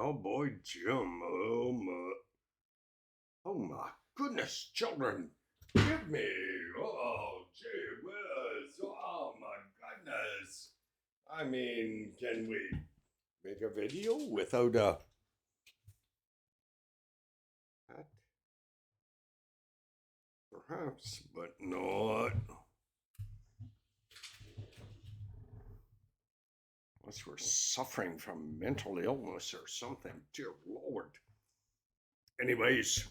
Cowboy Jim. Oh my goodness, children, give me. Oh, gee whiz. Oh my goodness. I mean, can we make a video without a hat? Perhaps, but not. Unless we're suffering from mental illness or something, dear Lord. Anyways,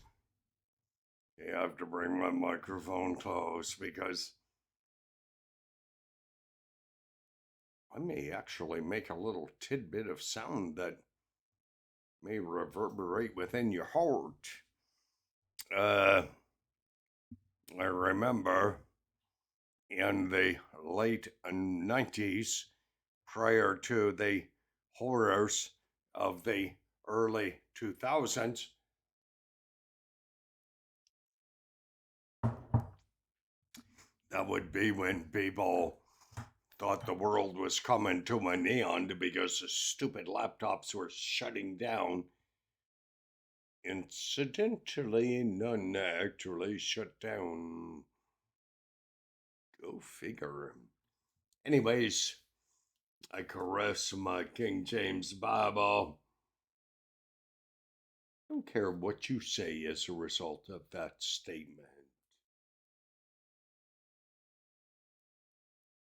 you have to bring my microphone close because I may actually make a little tidbit of sound that may reverberate within your heart. I remember in the late 90s, prior to the horrors of the early 2000s, that would be when people thought the world was coming to an end because the stupid laptops were shutting down. Incidentally, none actually shut down. Go figure. Anyways, I caress my King James Bible. I don't care what you say as a result of that statement.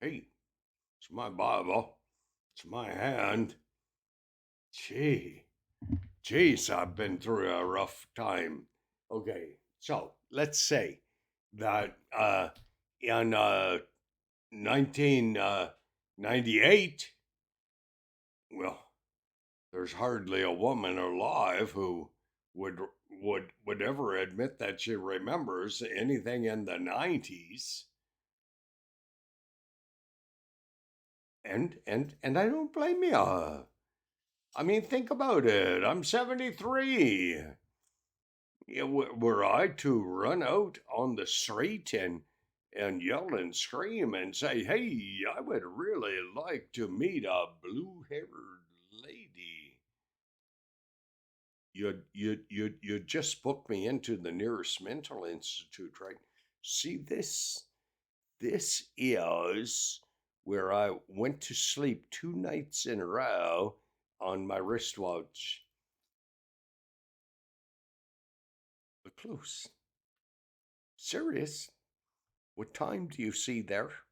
Hey, it's my Bible. It's my hand. Geez, I've been through a rough time. Okay, so let's say that in 1998, well, there's hardly a woman alive who would would ever admit that she remembers anything in the 90s. And I don't blame you. I mean, think about it. I'm 73. Yeah, were I to run out on the street and yell and scream and say, "Hey, I would really like to meet a blue-haired lady," you'd just book me into the nearest mental institute, right? See, this is where I went to sleep 2 nights in a row on my wristwatch. Look close. Serious? What time do you see there?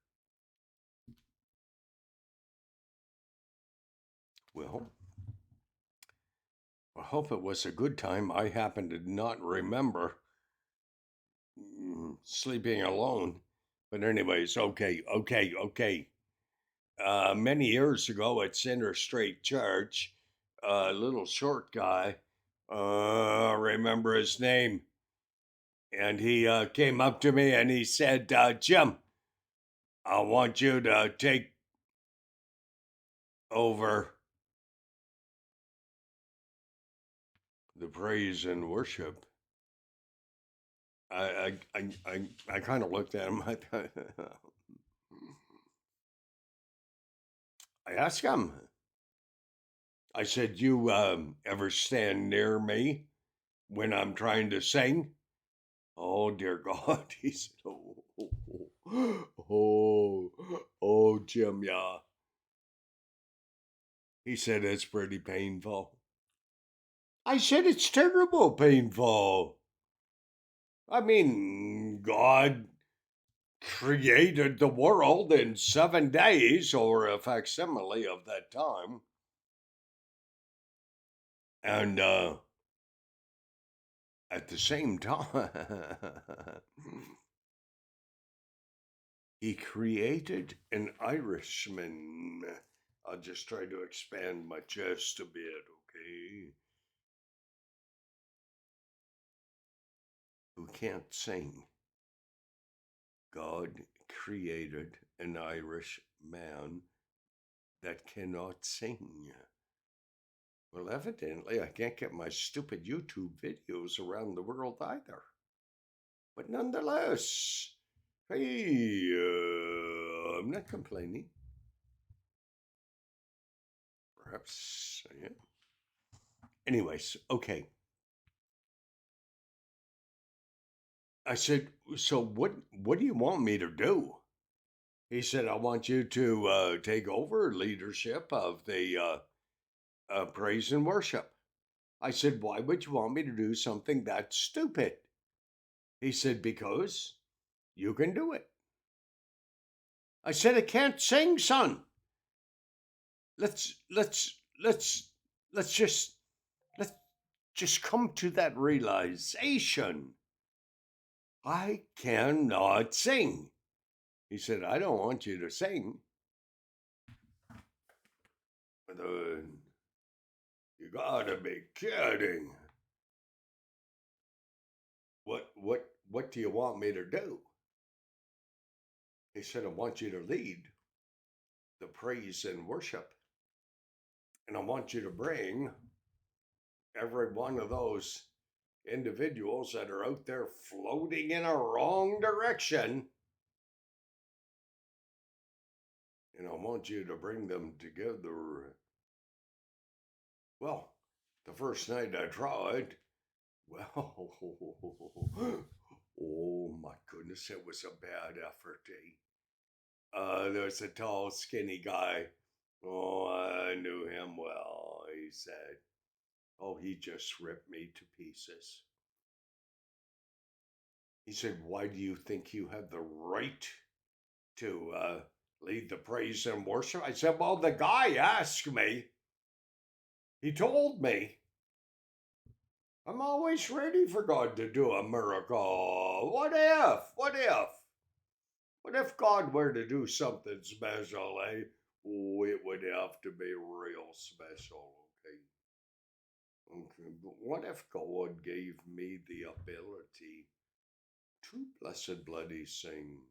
Well, I hope it was a good time. I happen to not remember sleeping alone. But anyways, okay. Many years ago at Center Street Church, a little short guy, remember his name, and he came up to me and he said, "Jim, I want you to take over the praise and worship." I kind of looked at him. I asked him. I said, "You ever stand near me when I'm trying to sing?" "Oh dear God," he said. Oh, Jim, yeah. He said it's pretty painful. I said it's terrible painful. I mean, God created the world in 7 days, or a facsimile of that time. And at the same time, he created an Irishman. I'll just try to expand my chest a bit, okay? Who can't sing. God created an Irish man that cannot sing. Well, evidently, I can't get my stupid YouTube videos around the world either. But nonetheless, hey, I'm not complaining. Perhaps, yeah. Anyways, okay. I said, so what do you want me to do? He said, I want you to take over leadership of the praise and worship. I said, why would you want me to do something that stupid? He said, because you can do it. I said, I can't sing, son. Let's let's let's let's let's just come to that realization. I cannot sing. He said, I don't want you to sing. You gotta be kidding. What do you want me to do? He said, I want you to lead the praise and worship. And I want you to bring every one of those individuals that are out there floating in a wrong direction. And I want you to bring them together. Well, the first night I tried, well, oh my goodness, it was a bad effort. There was a tall, skinny guy. Oh, I knew him well. He said, oh, he just ripped me to pieces. He said, why do you think you have the right to lead the praise and worship? I said, well, the guy asked me. He told me. I'm always ready for God to do a miracle. What if? What if? What if God were to do something special, eh? Oh, it would have to be real special, okay? Okay, but what if God gave me the ability to blessed bloody sing?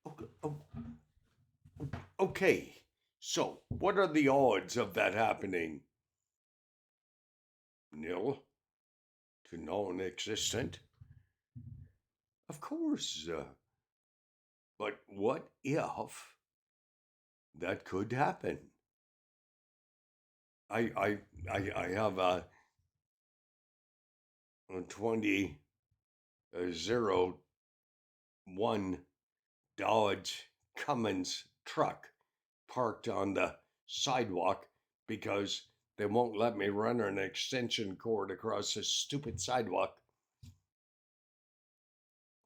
Okay, okay, so what are the odds of that happening? Nil to non-existent? Of course. But what if that could happen? I have a 2001 Dodge Cummins truck parked on the sidewalk because they won't let me run an extension cord across this stupid sidewalk.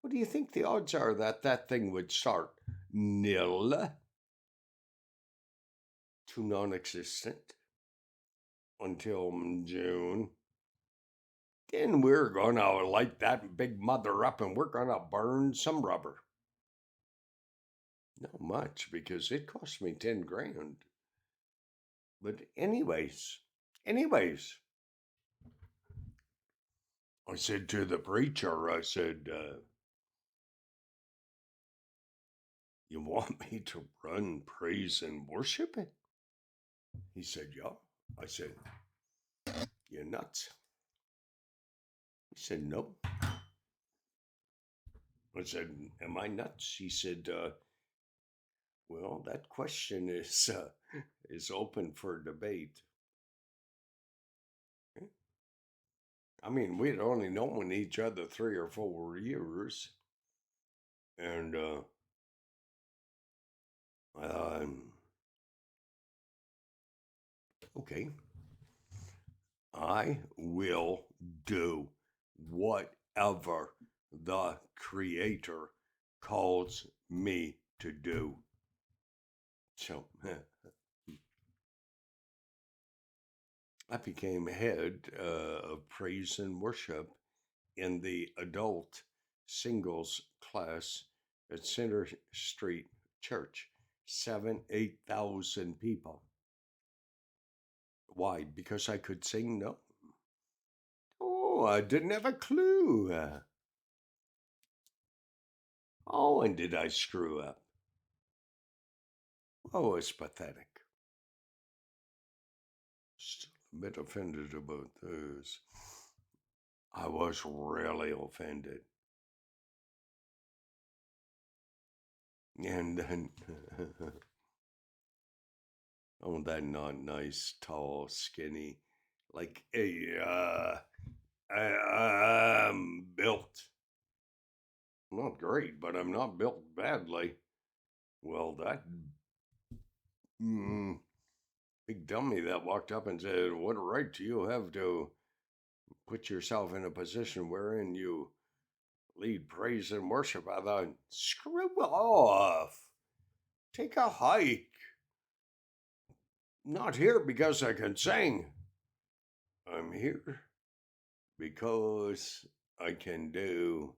What do you think the odds are that that thing would start? Nil to non-existent until June. Then we're gonna light that big mother up and we're gonna burn some rubber. Not much because it cost me 10 grand. But anyways, I said to the preacher, I said, you want me to run praise and worship it? He said, yeah. I said, you're nuts. He said, no. I said, am I nuts? He said, well, that question is open for debate. I mean, we'd only known each other 3 or 4 years. And okay, I will do whatever the Creator calls me to do. So I became head of praise and worship in the adult singles class at Center Street Church. 8,000 people. Why? Because I could sing? No. Oh, I didn't have a clue. Oh, and did I screw up? Oh, it's pathetic. Still a bit offended about this. I was really offended. And then Oh, that not nice, tall, skinny. Like, hey, I'm built. Not great, but I'm not built badly. Well, that mm, big dummy that walked up and said, "What right do you have to put yourself in a position wherein you lead praise and worship?" I thought, screw off. Take a hike. Not here because I can sing. I'm here because I can do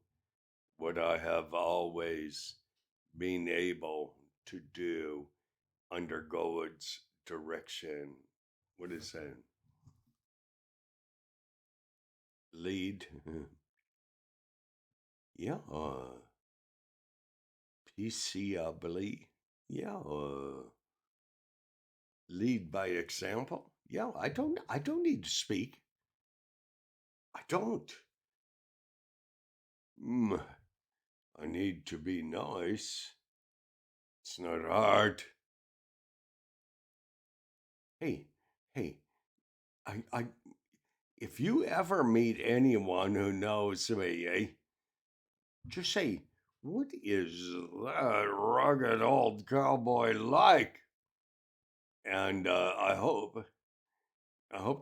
what I have always been able to do under God's direction. What is that? Lead. Yeah. Peaceably. Yeah. Lead by example. Yeah. I don't need to speak. I don't. Mm, I need to be nice. It's not hard. Hey, hey, I if you ever meet anyone who knows me, just say, "What is that rugged old cowboy like?" And I hope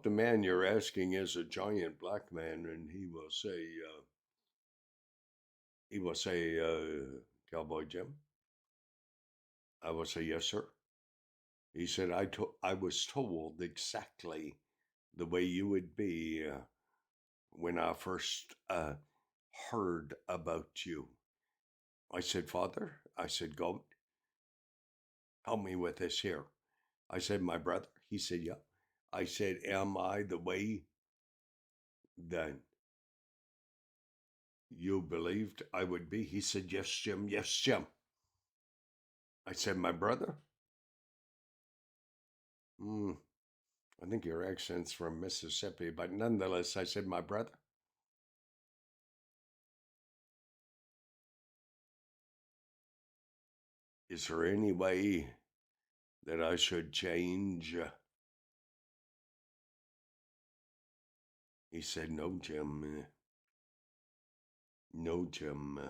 the man you're asking is a giant black man, and he will say, Cowboy Jim. I will say, yes, sir. He said, I was told exactly the way you would be when I first heard about you. I said, Father, I said, Goat, help me with this here. I said, my brother. He said, yeah. I said, am I the way that you believed I would be? He said, yes, Jim. Yes, Jim. I said, my brother? Hmm, I think your accent's from Mississippi, but nonetheless, I said, my brother, is there any way that I should change? He said, no, Jim. No, Jim. I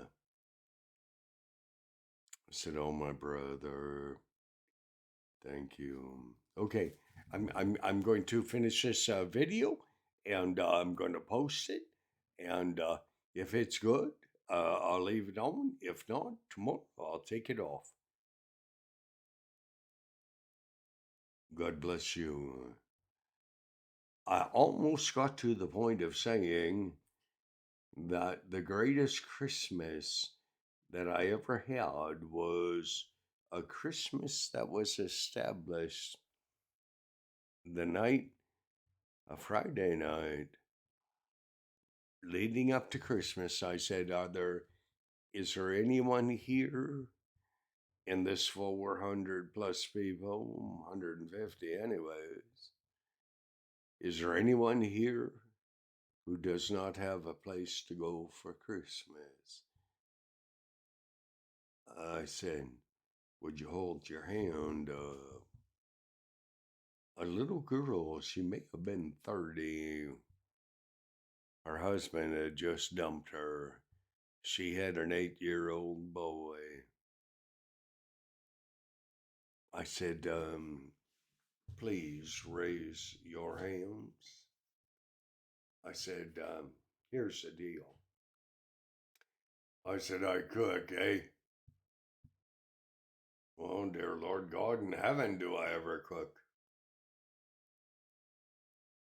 said, oh, my brother, thank you. Okay, I'm going to finish this video, and I'm going to post it. And if it's good, I'll leave it on. If not, tomorrow I'll take it off. God bless you. I almost got to the point of saying that the greatest Christmas that I ever had was a Christmas that was established the night, a Friday night, leading up to Christmas. I said, is there anyone here in this 400 plus people, 150 anyways? Is there anyone here who does not have a place to go for Christmas? I said, would you hold your hand? A little girl, she may have been 30. Her husband had just dumped her. She had an 8-year-old boy. I said, please raise your hands. I said, here's the deal. I said, I cook, eh? Well, dear Lord God in heaven, do I ever cook?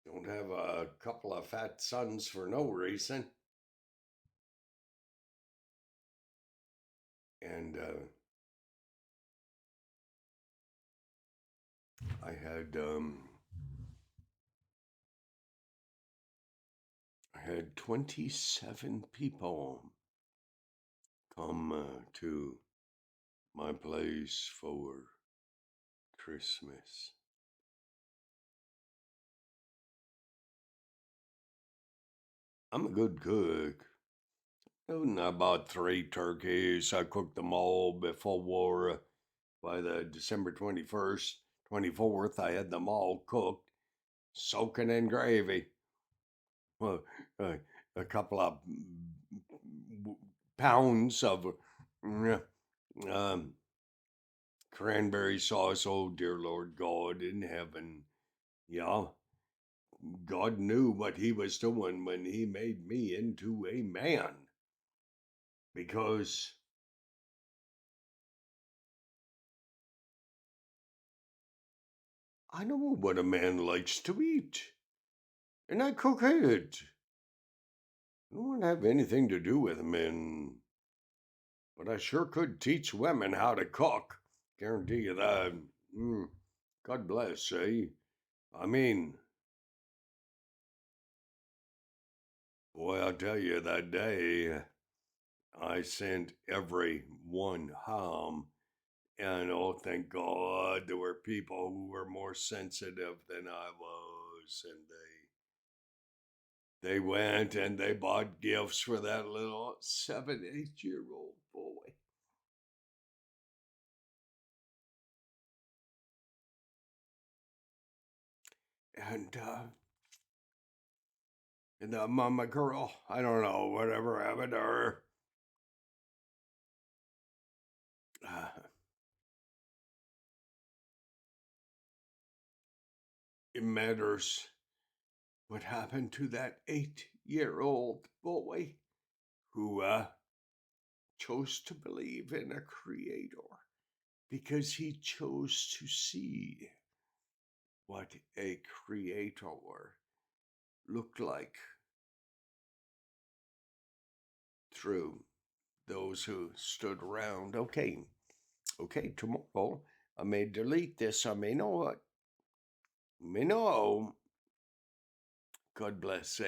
Don't have a couple of fat sons for no reason. And I had 27 people come to my place for Christmas. I'm a good cook. I bought 3 turkeys. I cooked them all before by the December 21st, 24th, I had them all cooked, soaking in gravy. Well, uh, a couple of pounds of um, cranberry sauce. Oh, dear Lord God in heaven. Yeah, God knew what he was doing when he made me into a man. Because I know what a man likes to eat, and I cook it. I don't have anything to do with men, but I sure could teach women how to cook. Guarantee you that. Mm, God bless, eh? I mean, boy, I'll tell you, that day I sent every one home. And oh, thank God there were people who were more sensitive than I was. And they went and they bought gifts for that little 7, 8 year old boy. And the mama girl, I don't know, whatever happened to her. Uh, it matters what happened to that 8 year old boy who chose to believe in a creator because he chose to see what a creator looked like through those who stood around. Okay, tomorrow I may delete this, I may not. May know. God bless.